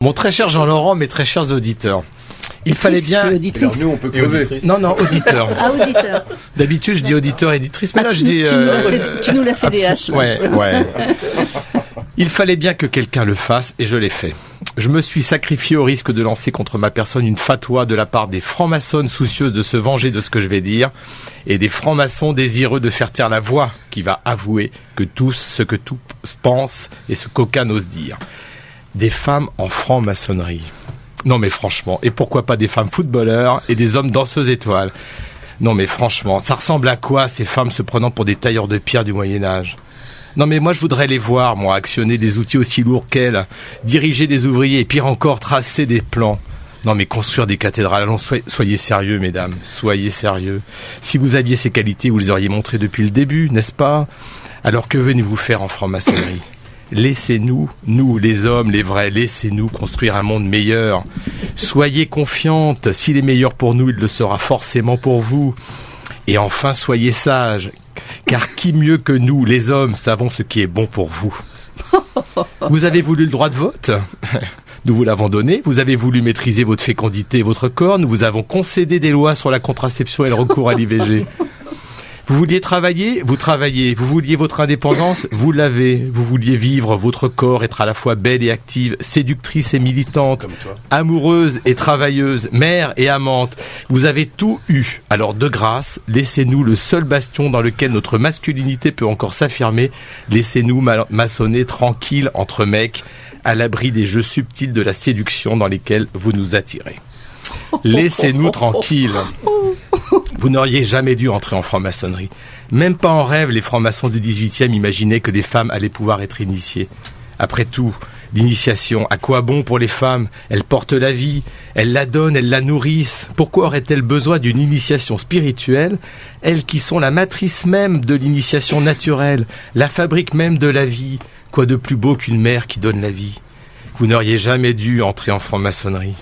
Mon très cher Jean-Laurent, mes très chers auditeurs, il fallait bien... Alors nous, on peut crever. Non, auditeur. Ah, auditeur. D'habitude, je dis auditeur, éditrice, mais là, je dis... Tu nous l'as fait des haches. Ouais. Il fallait bien que quelqu'un le fasse, et je l'ai fait. Je me suis sacrifié au risque de lancer contre ma personne une fatwa de la part des francs-maçons soucieuses de se venger de ce que je vais dire, et des francs-maçons désireux de faire taire la voix qui va avouer que tous ce que tous pensent et ce qu'aucun n'ose dire. Des femmes en franc-maçonnerie. Non mais franchement, et pourquoi pas des femmes footballeurs et des hommes danseuses étoiles? Non mais franchement, ça ressemble à quoi ces femmes se prenant pour des tailleurs de pierre du Moyen-Âge? Non mais moi je voudrais les voir, moi, actionner des outils aussi lourds qu'elles, diriger des ouvriers et pire encore, tracer des plans. Non mais construire des cathédrales, allons, soyez sérieux mesdames, soyez sérieux. Si vous aviez ces qualités, vous les auriez montrées depuis le début, n'est-ce pas? Alors que venez-vous faire en franc-maçonnerie? Laissez-nous, nous les hommes, les vrais, laissez-nous construire un monde meilleur. Soyez confiantes, s'il est meilleur pour nous, il le sera forcément pour vous. Et enfin, soyez sages, car qui mieux que nous, les hommes, savons ce qui est bon pour vous. Vous avez voulu le droit de vote ? Nous vous l'avons donné. Vous avez voulu maîtriser votre fécondité et votre corps. Nous vous avons concédé des lois sur la contraception et le recours à l'IVG. Vous vouliez travailler, vous travaillez. Vous vouliez votre indépendance, vous l'avez. Vous vouliez vivre votre corps, être à la fois belle et active, séductrice et militante, amoureuse et travailleuse, mère et amante. Vous avez tout eu. Alors de grâce, laissez-nous le seul bastion dans lequel notre masculinité peut encore s'affirmer. Laissez-nous maçonner tranquille entre mecs, à l'abri des jeux subtils de la séduction dans lesquels vous nous attirez. Laissez-nous tranquilles. Vous n'auriez jamais dû entrer en franc-maçonnerie. Même pas en rêve, les francs-maçons du 18e imaginaient que des femmes allaient pouvoir être initiées. Après tout, l'initiation, à quoi bon pour les femmes? Elles portent la vie, elles la donnent, elles la nourrissent. Pourquoi auraient-elles besoin d'une initiation spirituelle, elles qui sont la matrice même de l'initiation naturelle, la fabrique même de la vie? Quoi de plus beau qu'une mère qui donne la vie? Vous n'auriez jamais dû entrer en franc-maçonnerie.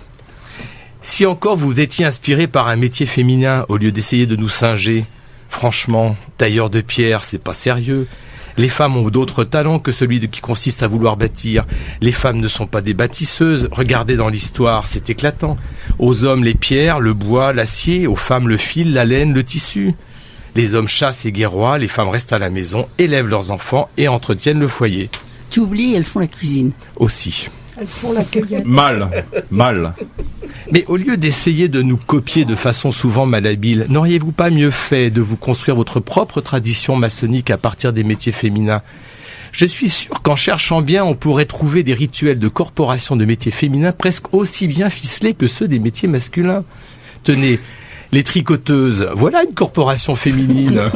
Si encore vous étiez inspiré par un métier féminin au lieu d'essayer de nous singer, franchement, tailleur de pierre, c'est pas sérieux. Les femmes ont d'autres talents que celui qui consiste à vouloir bâtir. Les femmes ne sont pas des bâtisseuses. Regardez dans l'histoire, c'est éclatant. Aux hommes, les pierres, le bois, l'acier. Aux femmes, le fil, la laine, le tissu. Les hommes chassent et guerroient. Les femmes restent à la maison, élèvent leurs enfants et entretiennent le foyer. Tu oublies, elles font la cuisine. Aussi. Elles font la cueillette. Mal. Mais au lieu d'essayer de nous copier de façon souvent malhabile, n'auriez-vous pas mieux fait de vous construire votre propre tradition maçonnique à partir des métiers féminins? Je suis sûr qu'en cherchant bien, on pourrait trouver des rituels de corporation de métiers féminins presque aussi bien ficelés que ceux des métiers masculins. Tenez, les tricoteuses, voilà une corporation féminine.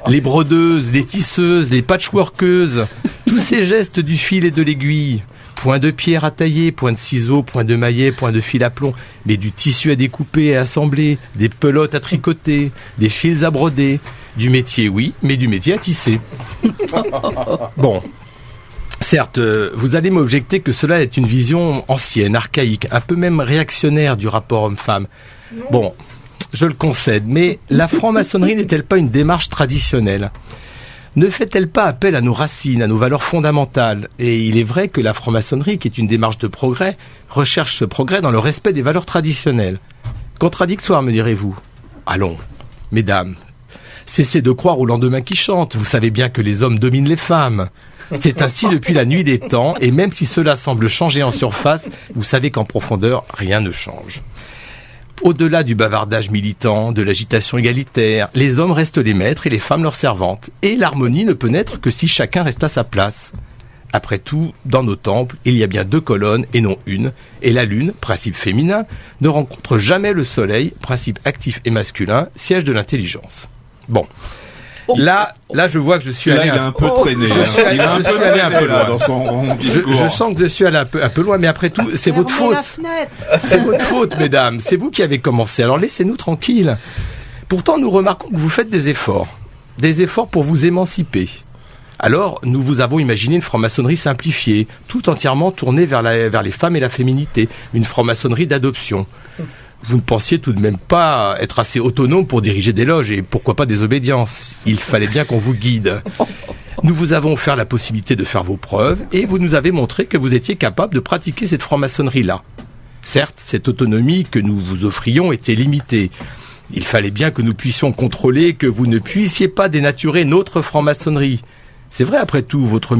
Les brodeuses, les tisseuses, les patchworkeuses, tous ces gestes du fil et de l'aiguille. Point de pierre à tailler, point de ciseaux, point de maillet, point de fil à plomb, mais du tissu à découper et assembler, des pelotes à tricoter, des fils à broder. Du métier, oui, mais du métier à tisser. Bon, certes, vous allez m'objecter que cela est une vision ancienne, archaïque, un peu même réactionnaire du rapport homme-femme. Bon, je le concède, mais la franc-maçonnerie n'est-elle pas une démarche traditionnelle ? Ne fait-elle pas appel à nos racines, à nos valeurs fondamentales? Et il est vrai que la franc-maçonnerie, qui est une démarche de progrès, recherche ce progrès dans le respect des valeurs traditionnelles. Contradictoire, me direz-vous? Allons, mesdames, cessez de croire au lendemain qui chante. Vous savez bien que les hommes dominent les femmes. C'est ainsi depuis la nuit des temps, et même si cela semble changer en surface, vous savez qu'en profondeur, rien ne change. Au-delà du bavardage militant, de l'agitation égalitaire, les hommes restent les maîtres et les femmes leurs servantes. Et l'harmonie ne peut naître que si chacun reste à sa place. Après tout, dans nos temples, il y a bien 2 colonnes et non une. Et la lune, principe féminin, ne rencontre jamais le soleil, principe actif et masculin, siège de l'intelligence. Bon. Là, je vois que je suis allé il a un peu traîné. Je suis allé un peu loin dans son discours. Je sens que je suis allé un peu loin, mais après tout, c'est votre faute. C'est votre faute, mesdames. C'est vous qui avez commencé. Alors laissez-nous tranquilles. Pourtant, nous remarquons que vous faites des efforts pour vous émanciper. Alors, nous vous avons imaginé une franc-maçonnerie simplifiée, tout entièrement tournée vers les femmes et la féminité, une franc-maçonnerie d'adoption. Vous ne pensiez tout de même pas être assez autonome pour diriger des loges et pourquoi pas des obédiences. Il fallait bien qu'on vous guide. Nous vous avons offert la possibilité de faire vos preuves et vous nous avez montré que vous étiez capable de pratiquer cette franc-maçonnerie-là. Certes, cette autonomie que nous vous offrions était limitée. Il fallait bien que nous puissions contrôler que vous ne puissiez pas dénaturer notre franc-maçonnerie. C'est vrai, après tout, votre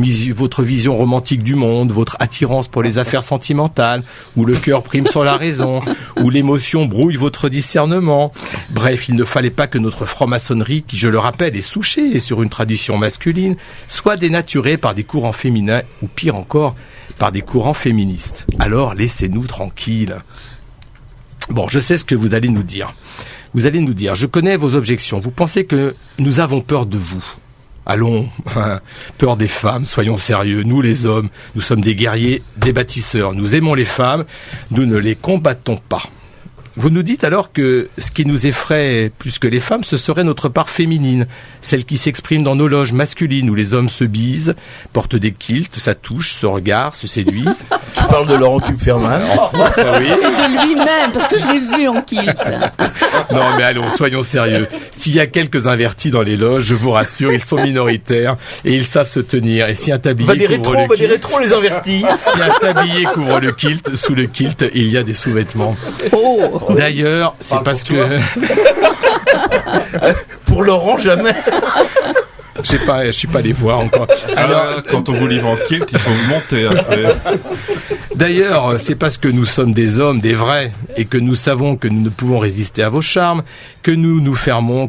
vision romantique du monde, votre attirance pour les affaires sentimentales, où le cœur prime sur la raison, où l'émotion brouille votre discernement. Bref, il ne fallait pas que notre franc-maçonnerie, qui, je le rappelle, est souchée sur une tradition masculine, soit dénaturée par des courants féminins, ou pire encore, par des courants féministes. Alors, laissez-nous tranquilles. Bon, je sais ce que vous allez nous dire. Vous allez nous dire, je connais vos objections. Vous pensez que nous avons peur de vous. Allons, peur des femmes, soyons sérieux. Nous les hommes, nous sommes des guerriers, des bâtisseurs. Nous aimons les femmes, nous ne les combattons pas. Vous nous dites alors que ce qui nous effraie plus que les femmes, ce serait notre part féminine, celle qui s'exprime dans nos loges masculines où les hommes se bisent, portent des kilts, s'attouchent, se regardent, se séduisent. Tu parles de Laurent Kupferman. Oui. Et de lui-même, parce que je l'ai vu en kilt. Non mais allons, soyons sérieux. S'il y a quelques invertis dans les loges, je vous rassure, ils sont minoritaires et ils savent se tenir. Et si un tablier couvre le kilt, les invertis. si un tablier couvre le kilt, sous le kilt, il y a des sous-vêtements. Oh. D'ailleurs, c'est Parle parce pour toi. que Pour Laurent, jamais. je suis pas allé voir encore. Alors, quand on vous livre en kilt, il faut monter après. D'ailleurs, c'est parce que nous sommes des hommes, des vrais, et que nous savons que nous ne pouvons résister à vos charmes, que nous fermons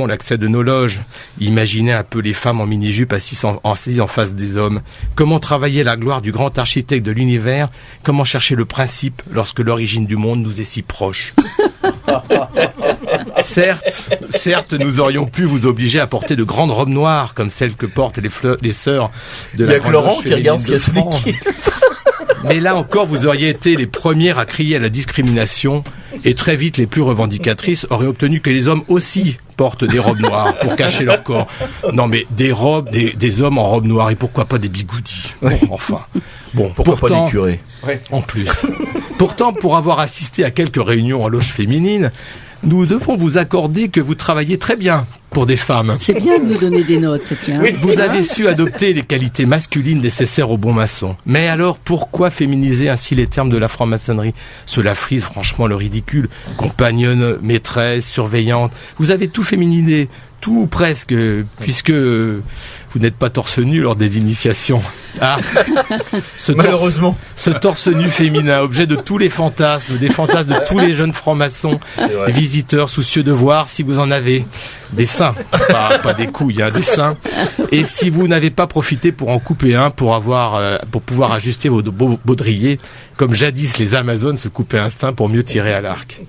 l'accès de nos loges. Imaginez un peu les femmes en mini-jupe assises en face des hommes. Comment travailler la gloire du grand architecte de l'univers? Comment chercher le principe lorsque l'origine du monde nous est si proche? Certes, nous aurions pu vous obliger à porter de grandes robes noires, comme celles que portent les sœurs de Il y la a que Grande Laurent Loge qui regarde féminine ce qu'il y a de sous les France. kilts. Mais là encore, vous auriez été les premières à crier à la discrimination et très vite les plus revendicatrices auraient obtenu que les hommes aussi portent des robes noires pour cacher leur corps. Non mais des robes, des hommes en robe noire et pourquoi pas des bigoudis. Bon, enfin. Bon, Pourquoi pas pourtant, des curés? en plus. Pourtant, pour avoir assisté à quelques réunions en loge féminine, nous devons vous accorder que vous travaillez très bien pour des femmes. C'est bien de nous donner des notes, tiens. Vous avez su adopter les qualités masculines nécessaires aux bons maçons. Mais alors, pourquoi féminiser ainsi les termes de la franc-maçonnerie? Cela frise franchement le ridicule. Compagnonne, maîtresse, surveillante. Vous avez tout féminisé. Tout ou presque, puisque vous n'êtes pas torse nu lors des initiations. Ah, Malheureusement. ce torse nu féminin, objet de tous les fantasmes, des fantasmes de tous les jeunes francs-maçons, vrai. visiteurs soucieux de voir si vous en avez des seins, pas des couilles, hein, des seins. Et si vous n'avez pas profité pour en couper un, pour pouvoir ajuster vos baudriers, comme jadis les Amazones se coupaient un sein pour mieux tirer à l'arc.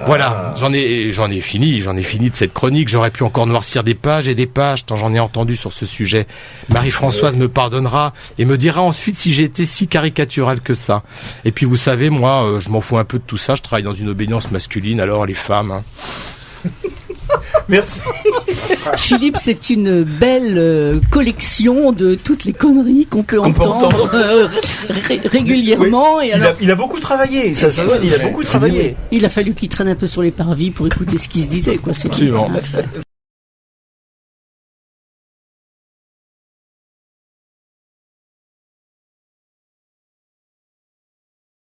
Voilà, j'en ai fini de cette chronique. J'aurais pu encore noircir des pages et des pages tant j'en ai entendu sur ce sujet. Marie-Françoise me pardonnera et me dira ensuite si j'ai été si caricatural que ça. Et puis vous savez, moi, je m'en fous un peu de tout ça. Je travaille dans une obédience masculine, alors les femmes. Hein. Merci. Philippe, c'est une belle collection de toutes les conneries qu'on peut entendre régulièrement. Oui, Et alors, il a beaucoup travaillé. Ça se voit, il a beaucoup travaillé. il a fallu qu'il traîne un peu sur les parvis pour écouter ce qui se disait, quoi. C'est tout. Absolument.